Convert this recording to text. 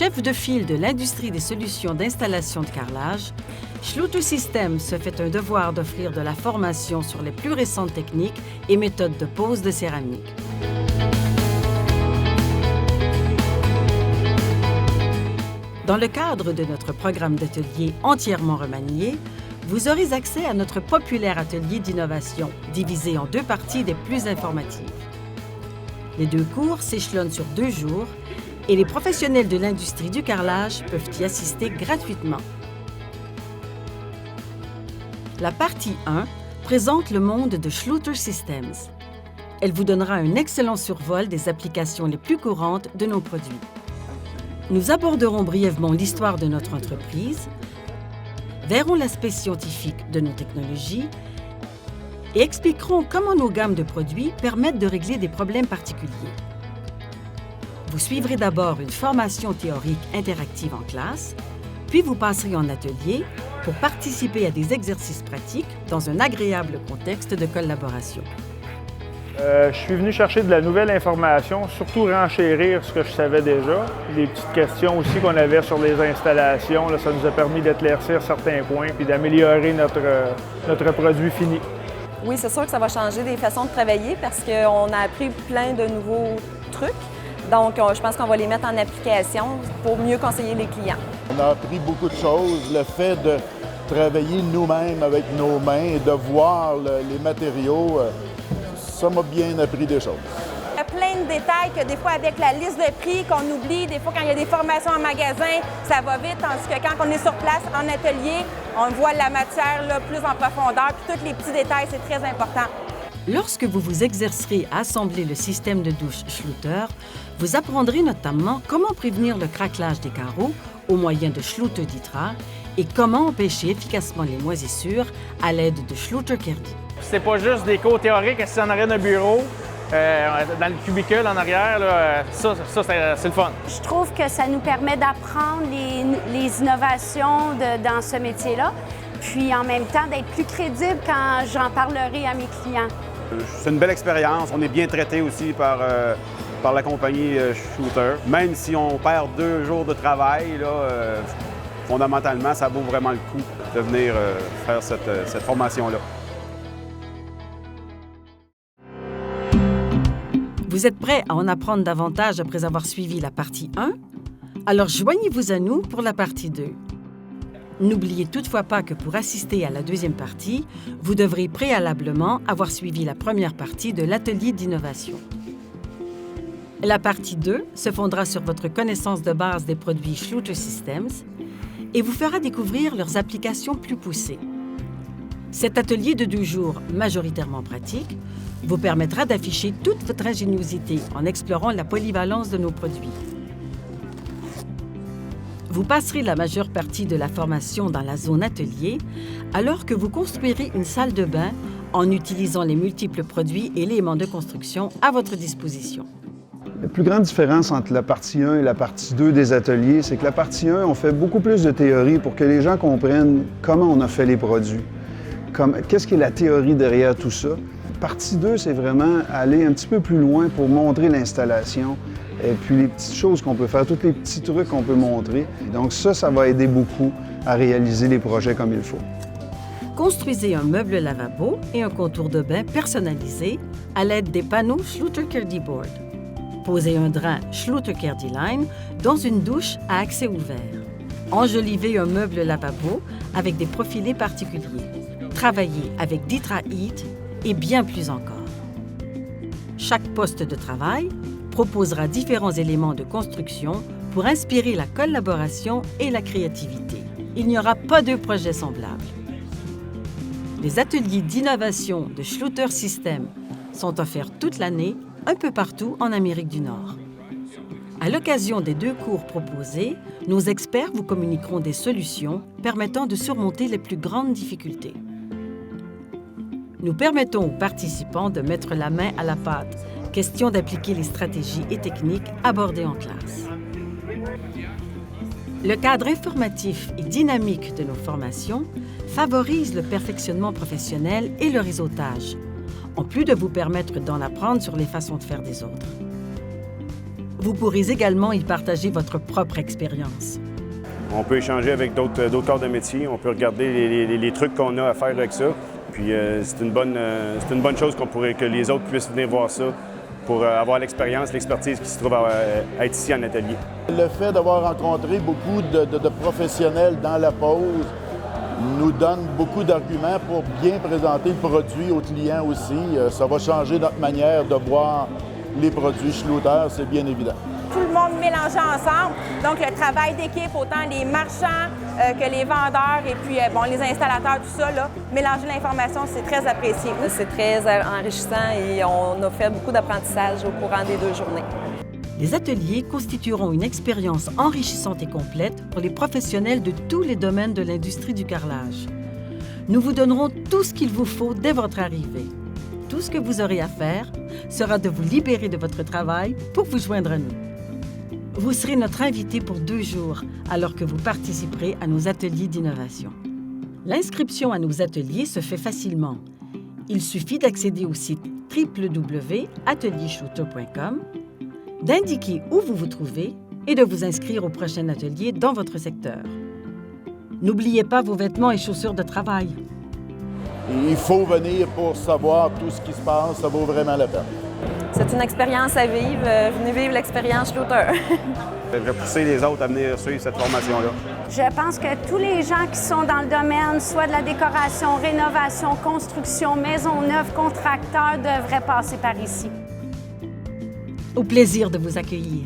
Chef de file de l'industrie des solutions d'installation de carrelage, Schluter Systems se fait un devoir d'offrir de la formation sur les plus récentes techniques et méthodes de pose de céramique. Dans le cadre de notre programme d'atelier entièrement remanié, vous aurez accès à notre populaire atelier d'innovation, divisé en 2 parties des plus informatives. Les 2 cours s'échelonnent sur 2 jours et les professionnels de l'industrie du carrelage peuvent y assister gratuitement. La partie 1 présente le monde de Schluter Systems. Elle vous donnera un excellent survol des applications les plus courantes de nos produits. Nous aborderons brièvement l'histoire de notre entreprise, verrons l'aspect scientifique de nos technologies et expliquerons comment nos gammes de produits permettent de régler des problèmes particuliers. Vous suivrez d'abord une formation théorique interactive en classe, puis vous passerez en atelier pour participer à des exercices pratiques dans un agréable contexte de collaboration. Je suis venu chercher de la nouvelle information, surtout renchérir ce que je savais déjà. Les petites questions aussi qu'on avait sur les installations, là, ça nous a permis d'éclaircir certains points puis d'améliorer notre produit fini. Oui, c'est sûr que ça va changer des façons de travailler parce qu'on a appris plein de nouveaux trucs. Donc, je pense qu'on va les mettre en application pour mieux conseiller les clients. On a appris beaucoup de choses. Le fait de travailler nous-mêmes avec nos mains et de voir les matériaux, ça m'a bien appris des choses. Il y a plein de détails que des fois, avec la liste de prix qu'on oublie, des fois quand il y a des formations en magasin, ça va vite, tandis que quand on est sur place, en atelier, on voit la matière là, plus en profondeur, puis tous les petits détails, c'est très important. Lorsque vous vous exercerez à assembler le système de douche Schluter, vous apprendrez notamment comment prévenir le craquelage des carreaux au moyen de Schluter Ditra et comment empêcher efficacement les moisissures à l'aide de Schluter Kerdi. C'est pas juste des cours théoriques assis en arrière d'un bureau, dans le cubicule en arrière, là, ça c'est le fun. Je trouve que ça nous permet d'apprendre les innovations dans ce métier-là, puis en même temps d'être plus crédible quand j'en parlerai à mes clients. C'est une belle expérience. On est bien traité aussi par la compagnie Schluter. Même si on perd 2 jours de travail, là, fondamentalement, ça vaut vraiment le coup de venir faire cette formation-là. Vous êtes prêts à en apprendre davantage après avoir suivi la partie 1? Alors joignez-vous à nous pour la partie 2. N'oubliez toutefois pas que pour assister à la 2e partie, vous devrez préalablement avoir suivi la première partie de l'atelier d'innovation. La partie 2 se fondera sur votre connaissance de base des produits Schluter Systems et vous fera découvrir leurs applications plus poussées. Cet atelier de 2 jours, majoritairement pratique, vous permettra d'afficher toute votre ingéniosité en explorant la polyvalence de nos produits. Vous passerez la majeure partie de la formation dans la zone atelier, alors que vous construirez une salle de bain en utilisant les multiples produits et éléments de construction à votre disposition. La plus grande différence entre la partie 1 et la partie 2 des ateliers, c'est que la partie 1, on fait beaucoup plus de théorie pour que les gens comprennent comment on a fait les produits, qu'est-ce qui est la théorie derrière tout ça. Partie 2, c'est vraiment aller un petit peu plus loin pour montrer l'installation et puis les petites choses qu'on peut faire, tous les petits trucs qu'on peut montrer. Donc ça va aider beaucoup à réaliser les projets comme il faut. Construisez un meuble lavabo et un contour de bain personnalisé à l'aide des panneaux Schluter Kerdi Board. Posez un drain Schluter Kerdi Line dans une douche à accès ouvert. Enjolivez un meuble lavabo avec des profilés particuliers. Travaillez avec Ditra Heat et bien plus encore. Chaque poste de travail proposera différents éléments de construction pour inspirer la collaboration et la créativité. Il n'y aura pas de projet semblable. Les ateliers d'innovation de Schluter Systems sont offerts toute l'année, un peu partout en Amérique du Nord. À l'occasion des 2 cours proposés, nos experts vous communiqueront des solutions permettant de surmonter les plus grandes difficultés. Nous permettons aux participants de mettre la main à la pâte, question d'appliquer les stratégies et techniques abordées en classe. Le cadre informatif et dynamique de nos formations favorise le perfectionnement professionnel et le réseautage, en plus de vous permettre d'en apprendre sur les façons de faire des autres. Vous pourrez également y partager votre propre expérience. On peut échanger avec d'autres corps de métier, on peut regarder les trucs qu'on a à faire avec ça. Puis c'est une bonne chose que les autres puissent venir voir ça pour avoir l'expérience, l'expertise qui se trouve à être ici en atelier. Le fait d'avoir rencontré beaucoup de professionnels dans la pause nous donne beaucoup d'arguments pour bien présenter le produit aux clients aussi. Ça va changer notre manière de voir les produits Schluter, c'est bien évident. Tout le monde mélangé ensemble. Donc, le travail d'équipe, autant les marchands que les vendeurs et puis les installateurs, tout ça, là, mélanger l'information, c'est très apprécié. C'est très enrichissant et on a fait beaucoup d'apprentissage au courant des 2 journées. Les ateliers constitueront une expérience enrichissante et complète pour les professionnels de tous les domaines de l'industrie du carrelage. Nous vous donnerons tout ce qu'il vous faut dès votre arrivée. Tout ce que vous aurez à faire sera de vous libérer de votre travail pour vous joindre à nous. Vous serez notre invité pour 2 jours alors que vous participerez à nos ateliers d'innovation. L'inscription à nos ateliers se fait facilement. Il suffit d'accéder au site www.atelierschluter.com, d'indiquer où vous vous trouvez et de vous inscrire au prochain atelier dans votre secteur. N'oubliez pas vos vêtements et chaussures de travail. Il faut venir pour savoir tout ce qui se passe, ça vaut vraiment la peine. C'est une expérience à vivre. Venez vivre l'expérience Schluter. Je vais pousser les autres à venir suivre cette formation-là. Je pense que tous les gens qui sont dans le domaine, soit de la décoration, rénovation, construction, maison neuve, contracteurs, devraient passer par ici. Au plaisir de vous accueillir.